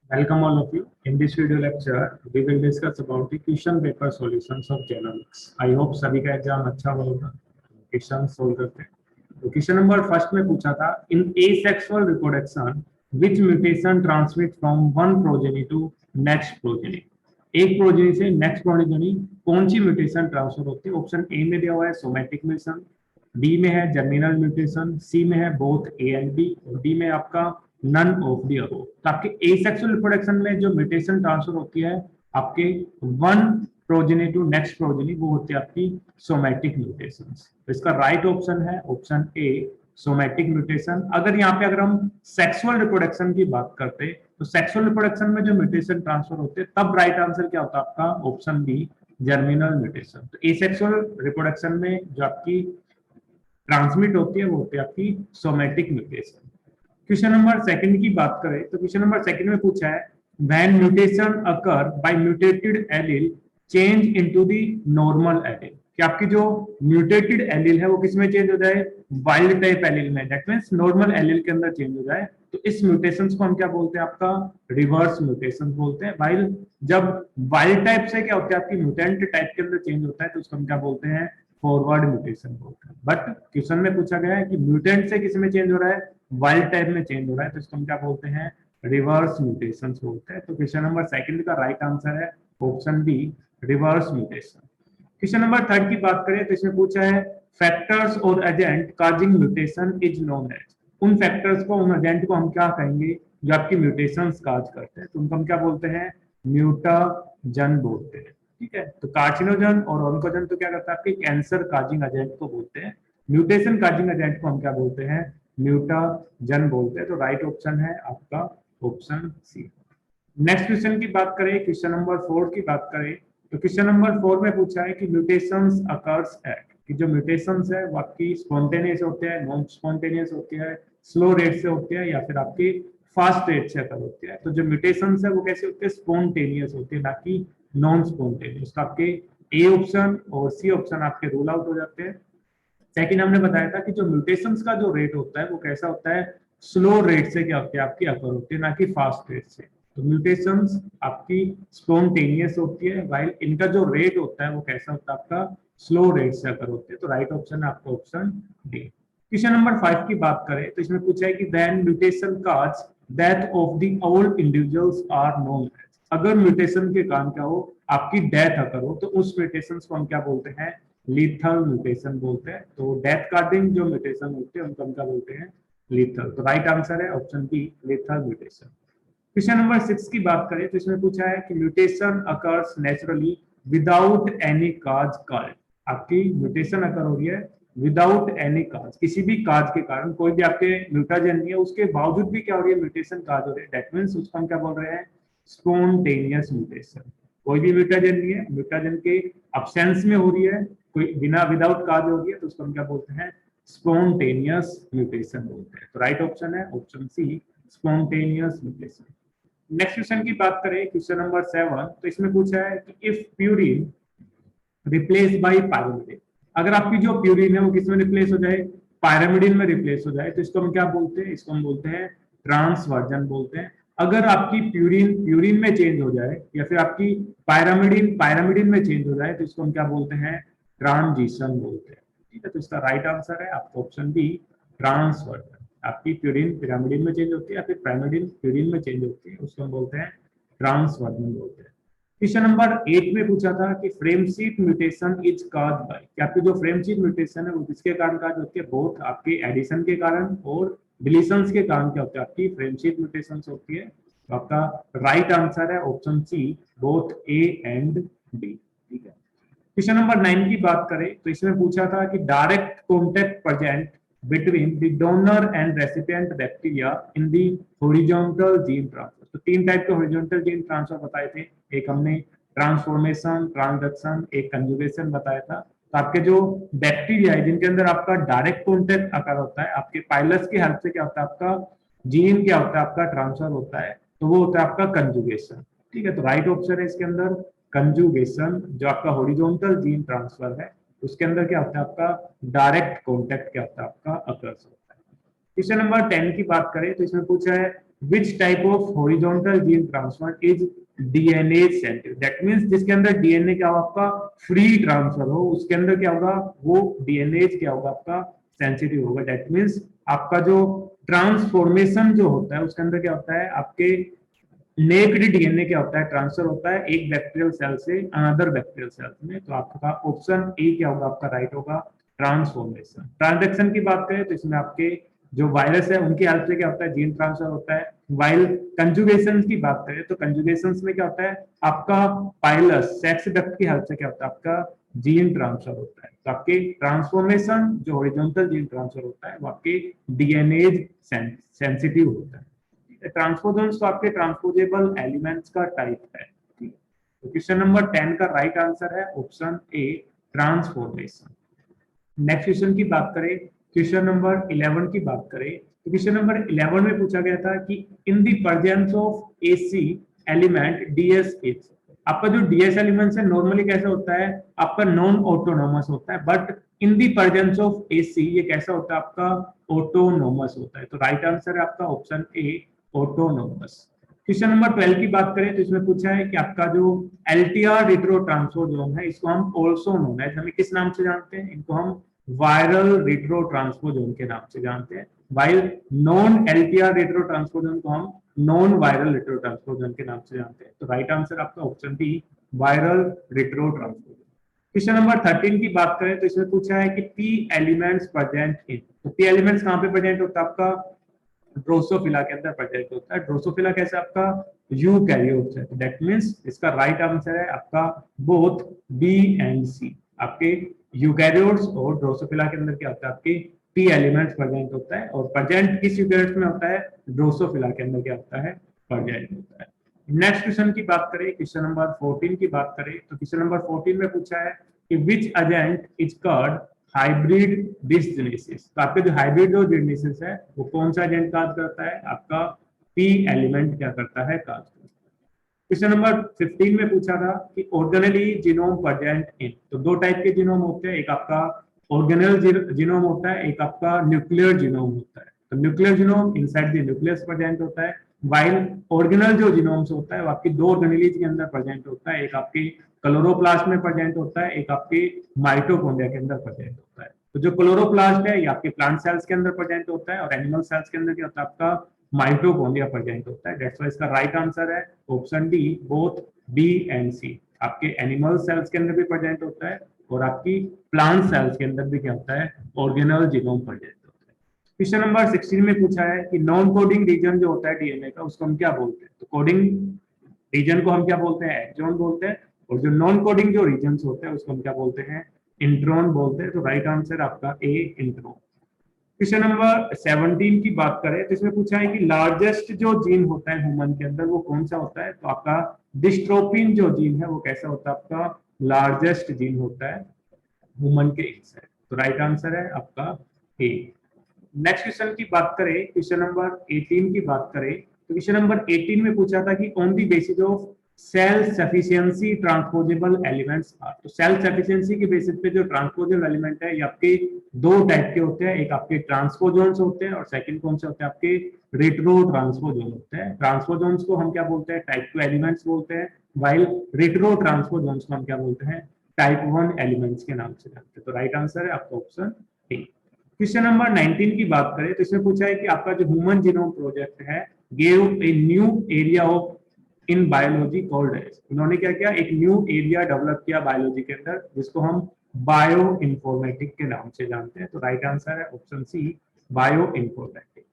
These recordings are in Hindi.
Welcome all of you. In this video lecture, we will discuss about the question paper solutions of genomics. I hope सभी का एग्जाम अच्छा होगा. क्वेश्चन सोल्व करते हैं. तो क्वेश्चन नंबर फर्स्ट में पूछा था इन asexual reproduction which mutation transmit from one progeny to next progeny. एक प्रोजेनी से नेक्स्ट प्रोजेनी कौन सी म्यूटेशन ट्रांसफर होती है? ऑप्शन ए में दिया हुआ है सोमैटिक म्यूटेशन, बी में है जर्मिनल म्यूटेशन, सी में है बोथ ए एंड बी और डी में आपका नन ऑफ द अबव. तो आपके एसेक्सुअल रिप्रोडक्शन में जो म्यूटेशन ट्रांसफर होती है आपके one progeny to next progeny वो होती है आपकी सोमैटिक म्यूटेशन. तो इसका राइट ऑप्शन है ऑप्शन ए सोमैटिक म्यूटेशन. अगर हम सेक्सुअल रिप्रोडक्शन की बात करते हैं तो सेक्सुअल रिप्रोडक्शन में जो म्यूटेशन ट्रांसफर होते हैं तब राइट आंसर क्या होता है आपका ऑप्शन बी जर्मिनल म्यूटेशन. तो एसेक्सुअल रिप्रोडक्शन में जो आपकी ट्रांसमिट होती है वो होती है आपकी somatic mutation. Question number second की बात करें तो क्वेश्चन नंबर सेकंड में पूछा है when mutation occur by mutated allele change into the normal allele. कि आपकी जो म्यूटेटेड एलील है वो किसमें चेंज हो जाए? वाइल्ड टाइप एलील में. दैट मींस नॉर्मल एलील के अंदर चेंज हो जाए तो इस म्यूटेशंस को हम क्या बोलते हैं? आपका रिवर्स म्यूटेशन बोलते हैं. वाइल जब वाइल्ड टाइप से क्या होता है आपकी म्यूटेंट टाइप के अंदर चेंज होता है तो उसको हम क्या बोलते हैं? फॉरवर्ड म्यूटेशन बोलते हैं. बट क्वेश्चन में पूछा गया है कि म्यूटेंट से किस में चेंज हो रहा है? वाइल्ड टाइप में चेंज हो रहा है तो इसको हम क्या बोलते हैं? रिवर्स म्यूटेशन बोलते हैं. तो क्वेश्चन नंबर सेकंड का राइट आंसर है option B reverse mutation. Question number third की बात करें तो इसमें पूछा है फैक्टर्स और agent causing mutation is known as. उन फैक्टर्स को उन एजेंट को हम क्या कहेंगे जो आपकी म्यूटेशंस काज करते हैं? तो उनको हम क्या बोलते हैं? म्यूटाजन बोलते हैं. ठीक है. तो कार्सिनोजन और ऑन्कोजन तो क्या करता है आपके कैंसर काजिंग एजेंट को बोलते हैं. म्यूटेशन काजिंग एजेंट को हम क्या बोलते हैं? म्यूटाजन बोलते हैं. तो राइट ऑप्शन है आपका ऑप्शन सी. नेक्स्ट क्वेश्चन की बात करें क्वेश्चन नंबर 4 की बात करें तो क्वेश्चन नंबर 4 में पूछा है कि म्यूटेशंस अकर्स एट. कि जो म्यूटेशंस है वो आपकी स्पॉन्टेनियस होते हैं, नॉन स्पॉन्टेनियस होती है, स्लो रेट से होती है या फिर आपकी फास्ट रेट से अकर होती है. तो जो म्यूटेशंस है वो कैसे होते हैं? स्पॉन्टेनियस होते हैं ना कि नॉन स्पॉन्टेनियस. तो आपके ए ऑप्शन और सी ऑप्शन आपके रूल आउट हो जाते हैं. सेकंड हमने बताया था कि जो म्यूटेशंस का जो रेट होता है वो कैसा होता है? स्लो रेट से क्या होती है आपकी अकर होती है ना कि फास्ट रेट से. तो म्यूटेशंस आपकी स्पॉन्टेनियस होती है वाइल इनका जो रेट होता है वो कैसा होता है? आपका स्लो रेट से अकर होते हैं. तो राइट ऑप्शन है आपका ऑप्शन डी. क्वेश्चन नंबर 5 की बात करें तो इसमें पूछा है कि when mutation cause death of the old individuals are known as. अगर म्यूटेशन के कारण क्या हो आपकी डेथ अकर हो तो उस म्यूटेशंस को हम क्या बोलते हैं? लीथल म्यूटेशन बोलते हैं. तो डेथ काजिंग जो म्यूटेशन होते हैं उनको हम क्या बोलते हैं? लीथल. तो राइट आंसर है option B lethal mutation. Question number 6 की बात करें तो इसमें पूछा है कि mutation occurs naturally without any cause called. आपकी म्यूटेशन अकर हो रही है विदाउट एनी काज, किसी भी काज के कारण कोई भी आपके म्यूटाजन नहीं है उसके बावजूद भी क्या हो रही है? म्यूटेशन काज हो रही है. दैट मींस उसको हम क्या बोल रहे हैं? Spontaneous mutation. कोई भी म्यूटाजन नहीं है, म्यूटाजन के अब्सेंस में हो रही है, कोई बिना विदाउट काज हो रही है तो उसको हम क्या बोलते हैं? स्पॉन्टेनियस म्यूटेशन बोलते हैं. तो राइट ऑप्शन है option C spontaneous mutation. Next question की बात करें क्वेश्चन नंबर 7 तो इसमें पूछा है कि if purine replace by pyrimidine. अगर आपकी जो प्यूरिन है वो किसमें रिप्लेस हो जाए? पायरिमिडिन में रिप्लेस हो जाए तो इसको हम क्या बोलते हैं? इसको हम बोलते हैं ट्रांसवर्जन बोलते हैं. अगर आपकी प्यूरिन में चेंज हो जाए या फिर आपकी पायरिमिडिन में चेंज हो जाए तो इसको हम क्या बोलते हैं? ट्रांजिशन बोलते हैं. ठीक है. तो इसका राइट आंसर है आपका ऑप्शन बी ट्रांसवर्जन. आपकी प्यूरिन पिरामिडिन में चेंज होती है या फिर पायरिमिडिन प्यूरिन में चेंज होती है उसको हम बोलते हैं ट्रांसवर्जन बोलते हैं. क्वेश्चन नंबर 8 में पूछा था कि frame sheet mutation is caused by. कि आपकी जो फ्रेम शीट म्यूटेशन है वो किसके कारण काज होती है? बोथ आपकी एडिशन के कारण और डिलीशंस के कारण क्या होता है? आपकी फ्रेम शीट म्यूटेशंस होती है. तो आपका राइट आंसर है option C both A and B. ठीक है. क्वेश्चन नंबर 9 की बात करें तो इसमें पूछा था कि direct contact present between the donor and recipient bacteria in the horizontal gene transfer. तो तीन टाइप के horizontal gene transfer बताए थे. एक हमने ट्रांसफॉर्मेशन, ट्रांसडक्शन, एक कंजुगेशन बताया था. तो आपके जो बैक्टीरिया है जिनके अंदर आपका डायरेक्ट कॉन्टैक्ट अकर होता है आपके पाइलस की हेल्प से क्या होता है? आपका जीन क्या होता है? आपका ट्रांसफर होता है. तो वो होता है आपका कंजुगेशन. ठीक है. तो राइट ऑप्शन है इसके अंदर कंजुगेशन. जो आपका होरिजोनटल जीन ट्रांसफर है उसके अंदर क्या होता है? आपका डायरेक्ट कॉन्टैक्ट क्या होता है? आपका अकर्स होता है. क्वेश्चन नंबर 10 की बात करें तो इसमें पूछा है which type of horizontal gene transfer is DNA sensitive, that means जिसके अंदर डीएनए क्या होगा आपका फ्री ट्रांसफर हो, उसके अंदर क्या होगा वो डीएनए क्या होगा आपका सेंसिटिव होगा। दैट मींस आपका जो ट्रांसफॉर्मेशन जो होता है उसके अंदर क्या होता है, आपके नेक्ड डीएनए क्या होता है, ट्रांसफर होता है एक बैक्टीरियल सेल से अनदर बैक्टीरियल सेल में। तो आपका ऑप्शन ए क्या होगा आपका राइट होगा, ट्रांसफॉर्मेशन। ट्रांजेक्शन की बात करें तो इसमें आपके जो वायरस है उनकी हेल्प से क्या होता है, जीन ट्रांसफर होता है। वाइल कंजुगेशन की बात करें तो कंजुगेशन में क्या होता है, आपका पाइलस सेक्स डक्ट की हेल्प से क्या होता है, आपका जीन ट्रांसफर होता है। तो आपके ट्रांसफॉर्मेशन जो हॉरिजॉन्टल जीन ट्रांसफर होता है वो आपके डीएनए सेंसिटिव होता है। ट्रांसपोजन्स तो आपके ट्रांसपोजेबल एलिमेंट्स का टाइप है। तो क्वेश्चन नंबर 10 का राइट आंसर है ऑप्शन ए, ट्रांसफॉर्मेशन। नेक्स्ट क्वेश्चन की बात करें, क्वेश्चन नंबर 11 की बात करें तो क्वेश्चन नंबर 11 में पूछा गया था कि in the presence of AC element DSH, आपका जो डीएस एलिमेंट्स है नॉर्मली कैसा होता है, आपका नॉन ऑटोनोमस होता है, but in the presence of AC ये कैसा होता है, आपका ऑटोनोमस होता है। तो राइट आंसर है आपका option A, autonomous. Question number 12 की बात करें तो इसमें पूछा है कि आपका जो एलटीआर रिट्रो ट्रांसपोजोम है इसको हम ऑल्सो नोन है, हमें किस नाम से जानते हैं, इनको हम वायरल रिट्रो ट्रांसपोजोम के नाम से जानते हैं। While non LTR retro transposon को हम नॉन वायरल रिट्रो ट्रांसपोजोम के नाम से जानते हैं। तो राइट आंसर आपका option B, viral retrotransposon. Question number 13 की बात करें तो इसमें पूछा है कि पी एलिमेंट्स प्रेजेंट इन, तो पी एलिमेंट्स कहां पे प्रेजेंट होता है, आपका ड्रोसोफिला के अंदर प्रेजेंट होता है। ड्रोसोफिला कैसे आपका यूकैरियोट्स है, तो दैट मींस इसका राइट आंसर है आपका बोथ बी एंड सी। आपके यूकैरियोट्स और ड्रोसोफिला के अंदर क्या होता है, आपके पी एलिमेंट्स प्रेजेंट होता है, और प्रेजेंट किस यूकैरियोट्स में होता है, ड्रोसोफिला के अंदर क्या होता है, प्रेजेंट होता है। नेक्स्ट क्वेश्चन की बात करें, क्वेश्चन नंबर 14 की बात करें तो क्वेश्चन नंबर 14 में पूछा है कि which agent is called hybrid dysgenesis, तो आपके जो हाइब्रिड जो डिसजेनेसिस है वो कौन सा एजेंट काज करता है, आपका पी एलिमेंट क्या करता है, काज करता है। क्वेश्चन नंबर 15 में पूछा था कि ऑर्गेनेली जीनोम प्रेजेंट इन, तो दो टाइप के जीनोम होते हैं, एक आपका ऑर्गेनल जीनोम होता है, एक आपका न्यूक्लियर जीनोम होता है। तो nuclear genome inside the nucleus present होता है, वाइल ऑर्गेनल जो जीनोम्स होता है वो आपकी दो ऑर्गेनेलीज के अंदर प्रेजेंट होता है, एक आपकी क्लोरोप्लास्ट में प्रेजेंट होता है, एक आपके माइटोकॉन्ड्रिया के अंदर प्रेजेंट होता है। तो जो क्लोरोप्लास्ट है ये आपके प्लांट सेल्स के अंदर प्रेजेंट होता है, और एनिमल सेल्स के अंदर क्या होता है, आपका माइटोकॉन्ड्रिया प्रेजेंट होता है। दैट्स व्हाई इसका राइट आंसर है option D, both B and C. आपके एनिमल सेल्स के अंदर भी प्रेजेंट होता है, और आपकी प्लांट सेल्स के अंदर भी क्या होता है, ऑर्गेनल जीनोम प्रेजेंट होता है। क्वेश्चन नंबर 16 में पूछा है कि नॉन कोडिंग रीजन जो होता है डीएनए का उसको हम क्या बोलते हैं, तो कोडिंग रीजन को हम क्या बोलते हैं, एक्सॉन बोलते हैं, और जो नॉन कोडिंग जो रीजन होते हैं उसको हम क्या बोलते हैं, इंट्रॉन बोलते हैं। तो राइट आंसर आपका ए, इंट्रॉन। क्वेश्चन नंबर 17 की बात करें तो इसमें पूछा है कि लार्जेस्ट जो जीन होता है ह्यूमन के अंदर वो कौन सा होता है, तो आपका डिस्ट्रोफिन जो जीन है वो कैसा होता है, आपका लार्जेस्ट जीन होता है ह्यूमन के इनसाइड। तो राइट आंसर है आपका ए। नेक्स्ट क्वेश्चन की बात करें, क्वेश्चन नंबर 18 की बात करें तो क्वेश्चन नंबर 18 में पूछा था कि on the basis of cell sufficiency transposable elements are, तो सेल सफिशिएंसी के बेसिस पे जो ट्रांसपोजेबल एलिमेंट है ये आपके दो टाइप के होते हैं, एक आपके ट्रांसपोजोन्स होते हैं और सेकंड कौन से होते हैं, आपके रेट्रो ट्रांसपोजोन होते हैं। ट्रांसपोजोन्स को हम क्या बोलते हैं, टाइप 2 एलिमेंट्स बोलते हैं, वाइल रेट्रो ट्रांसपोजोन्स को हम क्या बोलते हैं, टाइप 1 एलिमेंट्स के नाम से जानते हैं। तो राइट आंसर है आपका ऑप्शन ए। क्वेश्चन नंबर 19 की बात करें तो इसमें पूछा है कि आपका जो ह्यूमन जीनोम प्रोजेक्ट है gave a new area of in biology called as, उन्होंने क्या किया, एक न्यू एरिया डेवलप किया बायोलॉजी के अंदर जिसको हम बायो इन्फॉर्मेटिक के नाम से जानते हैं। तो राइट आंसर है option C, bio informatic.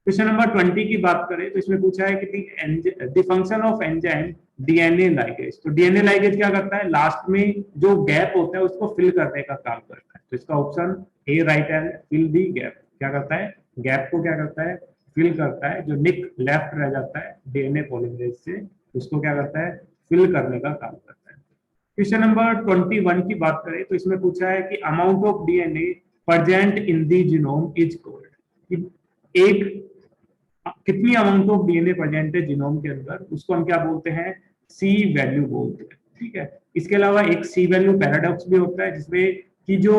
Question number 20 की बात करें तो इसमें पूछा है कि the function of enzyme DNA ligase, तो डीएनए लाइगेज क्या करता है, लास्ट में जो गैप होता है उसको फिल करने का काम करता है। तो इसका ऑप्शन ए राइट है, फिल दी गैप, क्या करता है, गैप को क्या करता है, फिल करता है, जो निक लेफ्ट रह जाता है डीएनए पॉलीमरेज से उसको क्या करता है, फिल करने का काम करता है। क्वेश्चन नंबर 21 की बात करें तो इसमें पूछा है कि amount of DNA present in the genome is called, एक कितनी अमाउंट ऑफ डीएनए प्रेजेंट है जीनोम के अंदर उसको हम क्या बोलते हैं, सी वैल्यू बोलते हैं। ठीक है, इसके अलावा एक सी वैल्यू पैराडॉक्स भी होता है जिसमें कि जो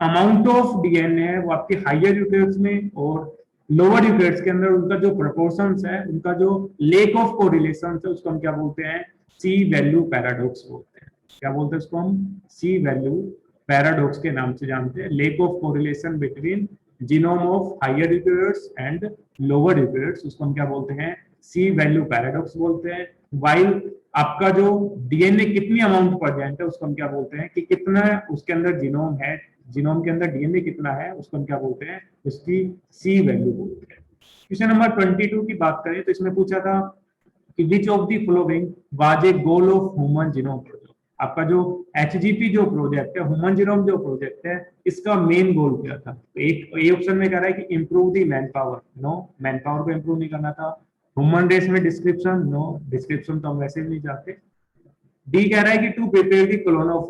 अमाउंट ऑफ डीएनए है वो आपके हायर यूकेरियोट्स में और लोअर यूकेरियोट्स के अंदर उनका जो प्रोपोर्शंस है, उनका जो लेक ऑफ कोरिलेशन है, उसको हम क्या बोलते हैं? सी वैल्यू पैराडॉक्स बोलते हैं। क्या बोलते हैं उसको हम? सी वैल्यू पैराडॉक्स के नाम से जानते हैं। Lack of correlation between genome of higher eukaryotes and lower eukaryotes, उसको हम क्या बोलते हैं? सी वैल्यू पैराडॉक्स बोलते हैं। वाइल आपका जो डीएनए कितनी अमाउंट प्रेजेंट है, उसको हम क्या बोलते हैं? कि कितना उसके अंदर जीनोम है, जीनोम के अंदर डीएनए कितना है, उसको हम क्या बोलते हैं? उसकी सी वैल्यू बोलते हैं। क्वेश्चन नंबर 22 की बात करें तो इसमें पूछा था कि which of the following was a goal of human genome project. आपका जो एचजीपी जो प्रोजेक्ट है, ह्यूमन जीनोम जो प्रोजेक्ट है, इसका मेन गोल क्या था? तो एक ए ऑप्शन में कह रहा है कि improve the man power. No, man power को इंप्रूव नहीं करना था। ह्यूमन रेस में डिस्क्रिप्शन, नो, डिस्क्रिप्शन तो हम वैसे भी नहीं चाहते। डी कह रहा है कि to prepare the clone of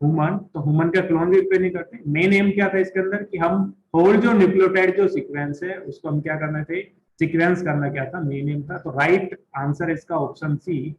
human, तो ह्यूमन का क्लोन भी प्रिपेयर नहीं करते। मेन एम क्या था इसके अंदर? कि हम होल जो न्यूक्लियोटाइड जो सीक्वेंस है, उसको हम क्या करना थे? सीक्वेंस करना क्या था? मेन एम था। तो राइट आंसर इसका option C,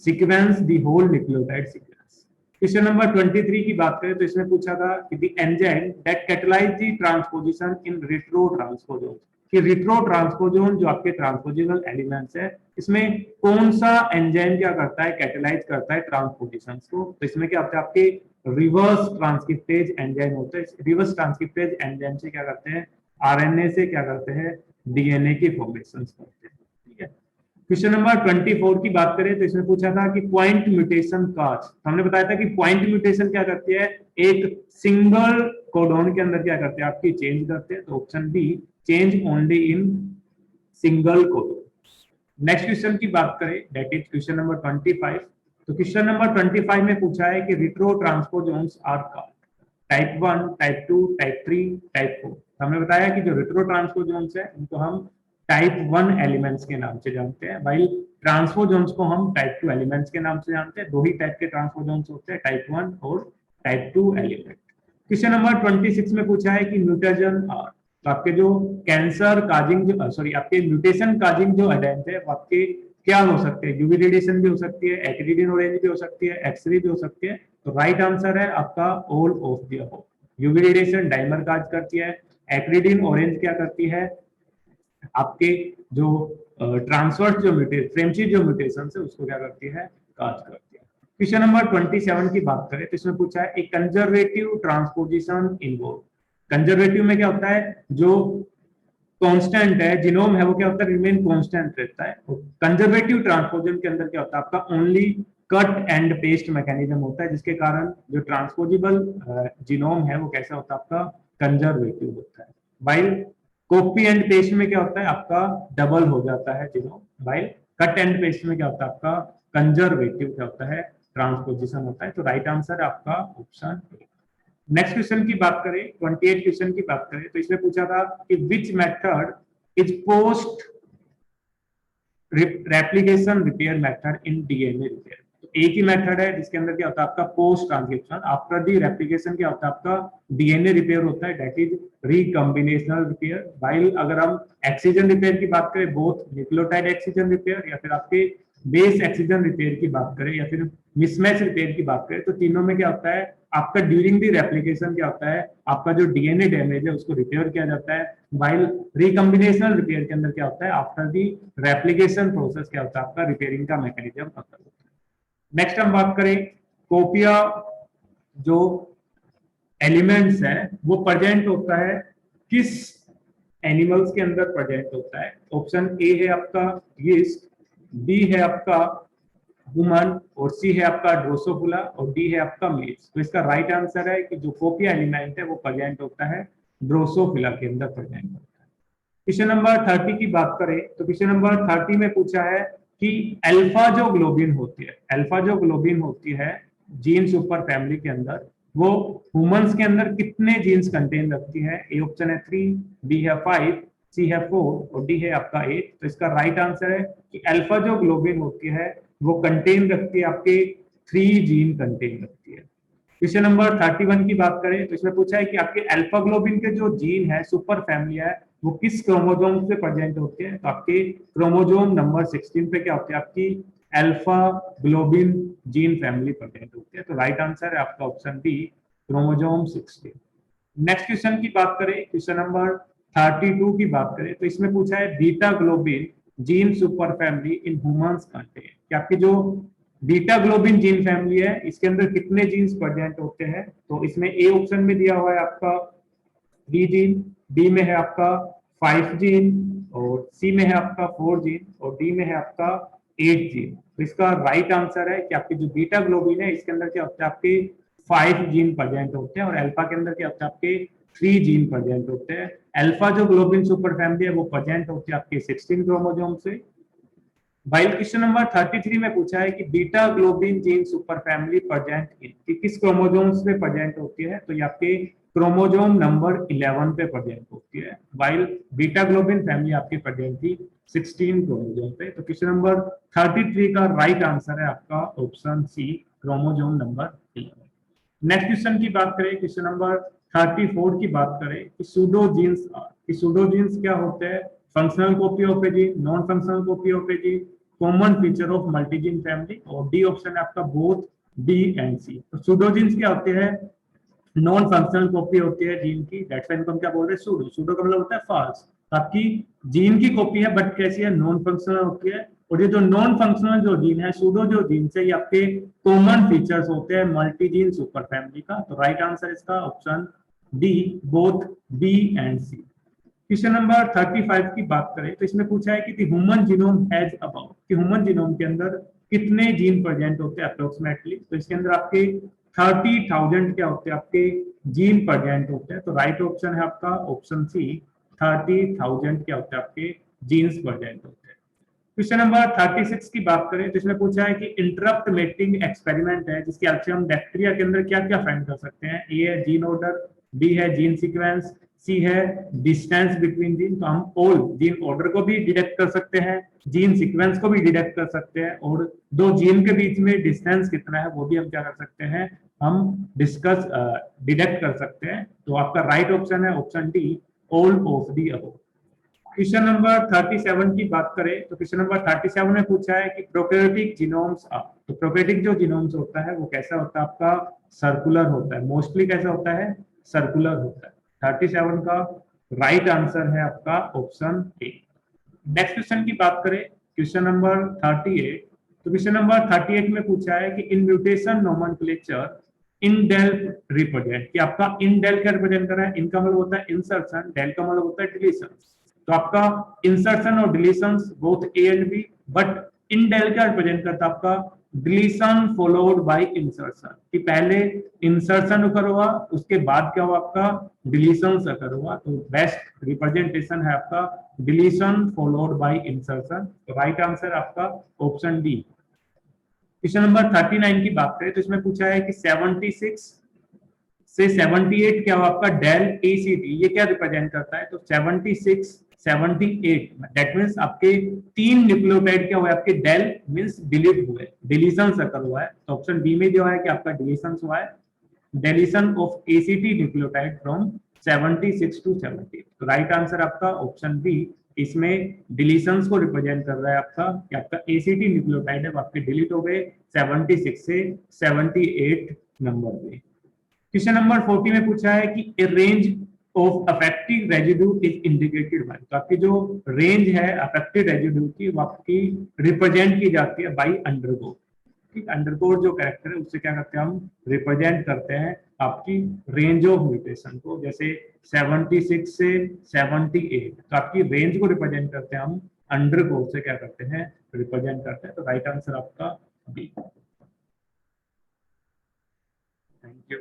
sequence the whole nucleotide sequence. Question number 23 की बात करें तो इसमें पूछा था कि the enzyme that catalyze the transposition in retro transposon, कि रिट्रो ट्रांसपोजोन जो आपके ट्रांसपोजिशनल एलिमेंट्स है, इसमें कौन सा एंजाइम क्या करता है? कैटलाइज करता है ट्रांसपोजिशन को। तो इसमें क्या होता है? आपके रिवर्स ट्रांसक्रिप्टेज एंजाइम होता है। रिवर्स ट्रांसक्रिप्टेज एंजाइम से क्या करते हैं? आरएनए से क्या करते हैं? डीएनए की फॉर्मेशन करते हैं। ठीक है। क्वेश्चन नंबर 24 की बात करें तो इसमें पूछा था कि पॉइंट म्यूटेशन काज, हमने बताया था कि पॉइंट म्यूटेशन क्या करती है? एक सिंगल कोडोन के अंदर क्या करते हैं? आपकी चेंज करते हैं। तो option B, change only in single codon. Next question की बात करें, दैट इज क्वेश्चन नंबर 25। तो क्वेश्चन नंबर 25 में पूछा है कि retro transposons are called type 1, type 2, type 3, type 4। हमने बताया कि जो रिट्रो ट्रांसपोजोन्स है, उनको हम टाइप 1 एलिमेंट्स के नाम से जानते हैं, वाइल ट्रांसपोजोन्स को हम टाइप 2 एलिमेंट्स के नाम से जानते हैं। दो ही टाइप के ट्रांसपोजोन्स होते हैं, टाइप 1 और टाइप 2 एलिमेंट। क्वेश्चन नंबर 26 में पूछा है कि म्यूटेशन आर, तो आपके जो कैंसर काजिंग जो सॉरी आपके म्यूटेशन काजिंग जो एजेंट है, वो आपके क्या हो सकते हैं? यूवी रेडिएशन भी हो सकती है, एक्रिडिन ऑरेंज भी हो सकती है, एक्सरे भी हो सकती है। तो राइट आंसर है आपका all of the above. UV radiation dimer cause करती है, एक्रिडिन ऑरेंज क्या करती है? आपके जो ट्रांसवर्स जो म्यूटेशन फ्रेमशीट जो म्यूटेशन है, उसको क्या करती है? काज करती है। क्वेश्चन नंबर 27 की बात करें तो इसमें पूछा है ए कंजर्वेटिव ट्रांसपोजिशन इन्वॉल्व। कंजर्वेटिव में क्या होता है? जो कांस्टेंट है, जीनोम है, वो क्या होता है? रिमेन कांस्टेंट रहता है। कंजर्वेटिव ट्रांसपोजन के अंदर क्या होता है? आपका only cut and paste mechanism होता है, जिसके कारण जो ट्रांसपोजिबल जीनोम है, वो कैसा होता है? आपका कंजर्वेटिव होता है। वाइल कॉपी एंड पेस्ट में क्या होता है? आपका डबल हो जाता है genome. While cut and paste में क्या होता है? आपका कंजर्वेटिव क्या होता है? ट्रांसपोजिशन होता है। तो राइट आंसर आपका ऑप्शन ए। नेक्स्ट क्वेश्चन की बात करें, 28 क्वेश्चन की बात करें तो इसमें पूछा था कि which method is post replication repair method in DNA repair. तो एक ही मेथड है जिसके अंदर क्या होता है? आपका post transcription after the replication क्या होता है? आपका डीएनए रिपेयर होता है, दैट इज रिकॉम्बिनेशनल रिपेयर। वाइल अगर हम एक्सीजन रिपेयर की बात करें, बोथ न्यूक्लियोटाइड एक्सीजन रिपेयर या फिर आपके बेस एक्सीजन रिपेयर की बात करें या फिर मिसमैच रिपेयर की बात करें, तो तीनों में क्या होता है? आपका ड्यूरिंग द रेप्लिकेशन क्या होता है? आपका जो डीएनए डैमेज है, उसको रिपेयर किया जाता है। वाइल रिकॉम्बिनेशनल रिपेयर के अंदर क्या होता है? आफ्टर दी रेप्लिकेशन प्रोसेस क्या होता है? आपका रिपेयरिंग का मैकेनिज्म होता है। नेक्स्ट हम बात करें, कोपिया जो एलिमेंट्स है, वो प्रेजेंट होता है किस एनिमल्स के अंदर प्रेजेंट होता है? ऑप्शन ए है आपका यीस्ट, बी है आपका वुमन, और सी है आपका ड्रोसोफिला, और डी है आपका मेज। तो इसका राइट आंसर है कि जो कोपिया एलिमेंट है, वो प्रेजेंट होता है ड्रोसोफिला के अंदर प्रेजेंट होता है। क्वेश्चन नंबर 30 की बात करें तो क्वेश्चन नंबर 30 में पूछा है कि अल्फा जो ग्लोबिन होती है, अल्फा जो ग्लोबिन होती है जीन सुपर फैमिली के अंदर, वो ह्यूमंस के अंदर कितने जीन्स कंटेन रखती है? ए ऑप्शन है 3, बी है 5, सी है 4 और डी है आपका 8। तो इसका राइट आंसर है कि अल्फा जो ग्लोबिन होती है, वो कंटेन रखती है आपके 3 जीन कंटेन रखती है। क्वेश्चन नंबर 31 की बात करें तो इसमें पूछा है कि आपके अल्फा ग्लोबिन के जो जीन है, सुपर फैमिली है, वो किस क्रोमोजोम से प्रेजेंट होते हैं? तो आपके क्रोमोजोम नंबर 16 पे क्या होती है? आपकी alpha globin gene family present होती है। तो राइट आंसर है आपका option B, chromosome 16। Next question की बात करें, क्वेश्चन नंबर 32 की बात करें तो इसमें पूछा है beta globin gene super family in humans contain कि आपकी जो बीटा ग्लोबिन जीन फैमिली है इसके अंदर कितने जीन्स प्रेजेंट होते हैं। तो इसमें ए ऑप्शन में दिया हुआ है आपका 3 जीन, बी में है आपका 5 जीन, और सी में है आपका 4 जीन, और डी में है आपका 8 जीन। तो इसका राइट आंसर है कि आपकी जो बीटा ग्लोबिन है इसके अंदर क्या होता है आपके 5 जीन प्रेजेंट होते हैं, और अल्फा के अंदर क्या होता है आपके 3 जीन प्रेजेंट होते हैं। अल्फा जो ग्लोबिन सुपर फैमिली है वो प्रेजेंट होती है आपके 16 क्रोमोसोम से। वाइल क्वेश्चन नंबर 33 में पूछा है कि beta globin gene super family present in किस क्रोमोसोम्स पे प्रेजेंट होती है। तो ये आपके क्रोमोसोम नंबर 11 पे प्रेजेंट होती है, वाइल बीटा ग्लोबिन फैमिली आपकी प्रेजेंट थी 16 क्रोमोसोम पे। तो क्वेश्चन नंबर 33 का राइट आंसर है आपका option C, chromosome number 11। Next question की बात करें, क्वेश्चन नंबर 34 की बात करें कि सूडोजीन्स कि सूडोजीन्स क्या होते हैं। Functional copy of a gene, non functional copy of a gene, common feature of multigene family, और डी ऑप्शन है आपका बोथ बी एंड सी। तो सूडोजीन्स क्या होते हैं, नॉन फंक्शनल कॉपी होती है जीन की, दैट्स व्हाई इनको हम क्या बोल रहे हैं सूडो। सूडो का मतलब होता है फॉल्स। तो आपकी जीन की कॉपी है बट कैसी है, नॉन फंक्शनल होती है। और ये जो नॉन फंक्शनल जो जीन है सूडो जो जीन से, ये आपके कॉमन फीचर्स होते हैं मल्टी जीन सुपर फैमिली का। तो राइट आंसर इसका option D, both B and C. Question number 35 की बात करें तो इसमें पूछा है कि ह्यूमन जीनोम हैज अबाउट कि ह्यूमन जीनोम के अंदर कितने जीन प्रेजेंट होते हैं अप्रोक्सीमेटली। तो इसके अंदर आपके 30,000 क्या होते हैं आपके जीन प्रेजेंट होते हैं। तो राइट ऑप्शन है आपका ऑप्शन सी, 30,000 क्या होते हैं आपके जीन्स प्रेजेंट होते हैं। क्वेश्चन नंबर 36 की बात करें तो इसमें पूछा है कि इंटरप्ट मेटिंग एक्सपेरिमेंट है जिसके हेल्प से हम बैक्टीरिया के अंदर क्या क्या फाइंड कर सकते हैं। ए है जीन ऑर्डर, बी है जीन सीक्वेंस, सी है डिस्टेंस बिटवीन जीन। तो हम ऑल जीन ऑर्डर को भी डिटेक्ट कर सकते हैं, जीन सीक्वेंस को भी डिटेक्ट कर सकते हैं, और दो जीन के बीच में डिस्टेंस कितना है वो भी हम क्या कर सकते हैं, हम डिस्कस डिटेक्ट कर सकते हैं। तो आपका राइट ऑप्शन है option D, all of the above. Question number 37 की बात करें तो क्वेश्चन नंबर 37 में पूछा है कि प्रोकैरियोटिक जीनोम्स तो प्रोकैरियोटिक जो जीनोम्स होता है वो कैसा होता है आपका सर्कुलर होता है, मोस्टली कैसा होता है सर्कुलर होता है। 37 का राइट आंसर है आपका ऑप्शन ए। नेक्स्ट क्वेश्चन की बात करें क्वेश्चन नंबर 38, तो क्वेश्चन नंबर 38 में पूछा है कि इन म्यूटेशन नोमेनक्लेचर इनडेल रिप्रेजेंट कि आपका इनडेल क्या रिप्रेजेंट कर रहा है। इनका मतलब होता है इंसर्शन, डेल का मतलब होता है डिलीशन। तो आपका इंसर्शन और deletion both A and B, but indel क्या रिप्रेजेंट करता है आपका डिलीशन फॉलोड बाय इंसर्शन कि पहले इंसर्शन ओकर हुआ उसके बाद क्या हुआ आपका डिलीशन अकर हुआ। तो बेस्ट रिप्रेजेंटेशन है आपका डिलीशन फॉलोड बाय इंसर्शन। तो राइट आंसर आपका ऑप्शन डी। क्वेश्चन नंबर 39 की बात करें तो इसमें पूछा है कि 76 से 78 क्या हुआ आपका डेल एसीटी, ये क्या रिप्रेजेंट करता है। तो 76 78 दैट मींस आपके 3 न्यूक्लियोटाइड क्या हुए आपके डेल मींस डिलीट हुए, डिलीशन सर्कल हुआ है। तो ऑप्शन बी में जो है कि आपका डिलीशन हुआ है, deletion of ACT nucleotide from 76 to 78। तो राइट आंसर आपका ऑप्शन बी, इसमें डिलीशंस को रिप्रेजेंट कर रहा है आपका कि आपका एसीटी न्यूक्लियोटाइड है वो आपके डिलीट हो गए 76 से 78 नंबर पे। क्वेश्चन नंबर 40 में पूछा है कि ए range of affective residue is indicated by, तो आपकी जो रेंज है अफेक्टिव रेजिड्यू की वो आपकी रिप्रेजेंट की जाती है बाय अंडरकोर। ठीक, अंडरकोर जो कैरेक्टर है उससे क्या करते हैं हम रिप्रेजेंट करते हैं आपकी रेंज ऑफ म्यूटेशन को। जैसे 76 से 78 तो आपकी रेंज को रिप्रेजेंट करते हैं हम अंडरकोर से क्या करते हैं रिप्रेजेंट करते हैं। तो राइट आंसर आपका बी। Thank you.